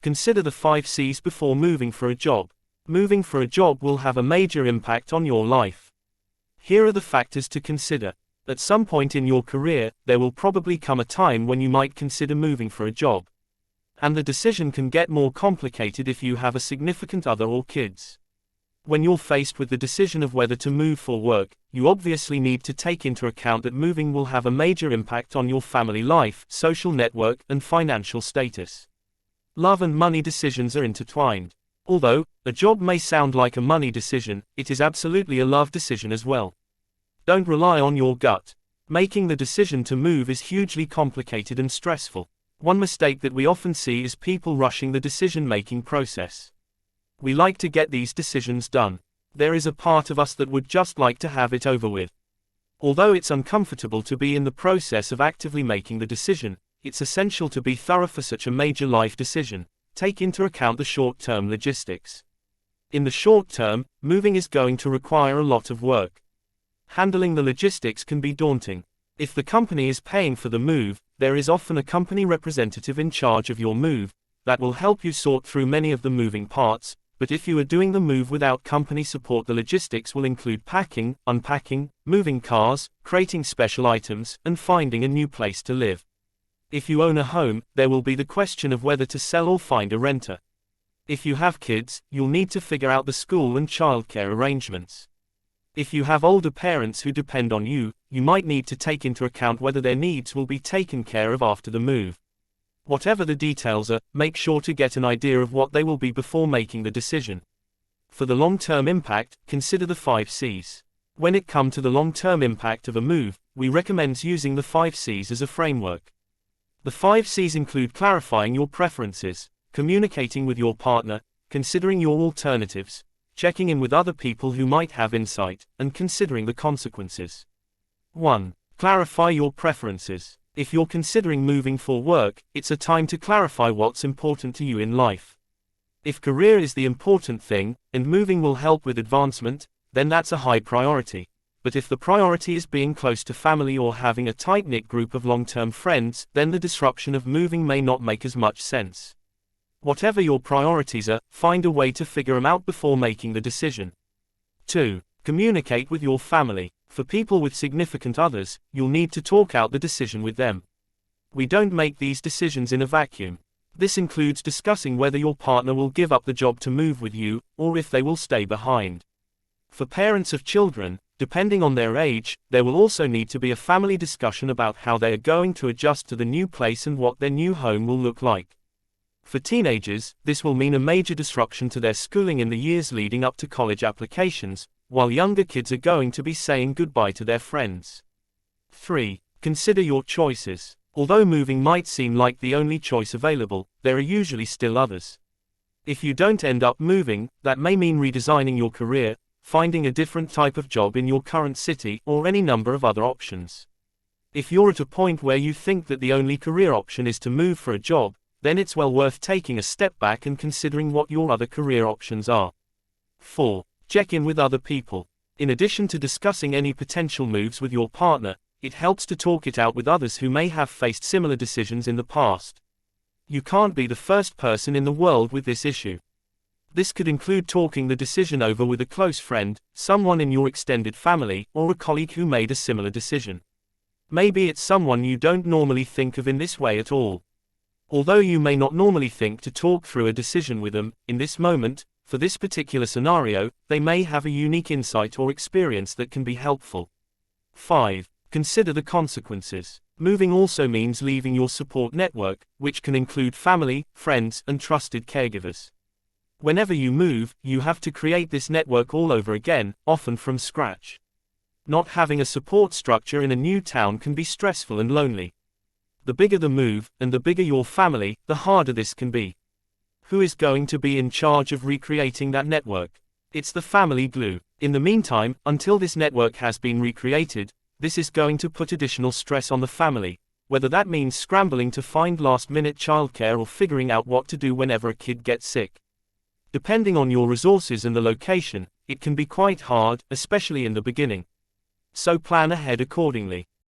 Consider the 5 C's before moving for a job. Moving for a job will have a major impact on your life. Here are the factors to consider. At some point in your career, there will probably come a time when you might consider moving for a job. And the decision can get more complicated if you have a significant other or kids. When you're faced with the decision of whether to move for work, you obviously need to take into account that moving will have a major impact on your family life, social network, and financial status. Love and money decisions are intertwined. Although a job may sound like a money decision, it is absolutely a love decision as well. Don't rely on your gut. Making the decision to move is hugely complicated and stressful. One mistake that we often see is people rushing the decision-making process. We like to get these decisions done. There is a part of us that would just like to have it over with. Although it's uncomfortable to be in the process of actively making the decision, it's essential to be thorough for such a major life decision. Take into account the short-term logistics. In the short term, moving is going to require a lot of work. Handling the logistics can be daunting. If the company is paying for the move, there is often a company representative in charge of your move that will help you sort through many of the moving parts, but if you are doing the move without company support, the logistics will include packing, unpacking, moving cars, crating special items, and finding a new place to live. If you own a home, there will be the question of whether to sell or find a renter. If you have kids, you'll need to figure out the school and childcare arrangements. If you have older parents who depend on you, you might need to take into account whether their needs will be taken care of after the move. Whatever the details are, make sure to get an idea of what they will be before making the decision. For the long-term impact, consider the 5 C's. When it comes to the long-term impact of a move, we recommend using the 5 C's as a framework. The 5 C's include clarifying your preferences, communicating with your partner, considering your alternatives, checking in with other people who might have insight, and considering the consequences. 1. Clarify your preferences. If you're considering moving for work, it's a time to clarify what's important to you in life. If career is the important thing, and moving will help with advancement, then that's a high priority. But if the priority is being close to family or having a tight-knit group of long-term friends, then the disruption of moving may not make as much sense. Whatever your priorities are, find a way to figure them out before making the decision. 2. Communicate with your family. For people with significant others, you'll need to talk out the decision with them. We don't make these decisions in a vacuum. This includes discussing whether your partner will give up the job to move with you, or if they will stay behind. For parents of children, depending on their age, there will also need to be a family discussion about how they are going to adjust to the new place and what their new home will look like. For teenagers, this will mean a major disruption to their schooling in the years leading up to college applications, while younger kids are going to be saying goodbye to their friends. 3. Consider your choices. Although moving might seem like the only choice available, there are usually still others. If you don't end up moving, that may mean redesigning your career, finding a different type of job in your current city, or any number of other options. If you're at a point where you think that the only career option is to move for a job, then it's well worth taking a step back and considering what your other career options are. 4. Check in with other people. In addition to discussing any potential moves with your partner, it helps to talk it out with others who may have faced similar decisions in the past. You can't be the first person in the world with this issue. This could include talking the decision over with a close friend, someone in your extended family, or a colleague who made a similar decision. Maybe it's someone you don't normally think of in this way at all. Although you may not normally think to talk through a decision with them, in this moment, for this particular scenario, they may have a unique insight or experience that can be helpful. 5. Consider the consequences. Moving also means leaving your support network, which can include family, friends, and trusted caregivers. Whenever you move, you have to create this network all over again, often from scratch. Not having a support structure in a new town can be stressful and lonely. The bigger the move, and the bigger your family, the harder this can be. Who is going to be in charge of recreating that network? It's the family glue. In the meantime, until this network has been recreated, this is going to put additional stress on the family, whether that means scrambling to find last-minute childcare or figuring out what to do whenever a kid gets sick. Depending on your resources and the location, it can be quite hard, especially in the beginning. So plan ahead accordingly.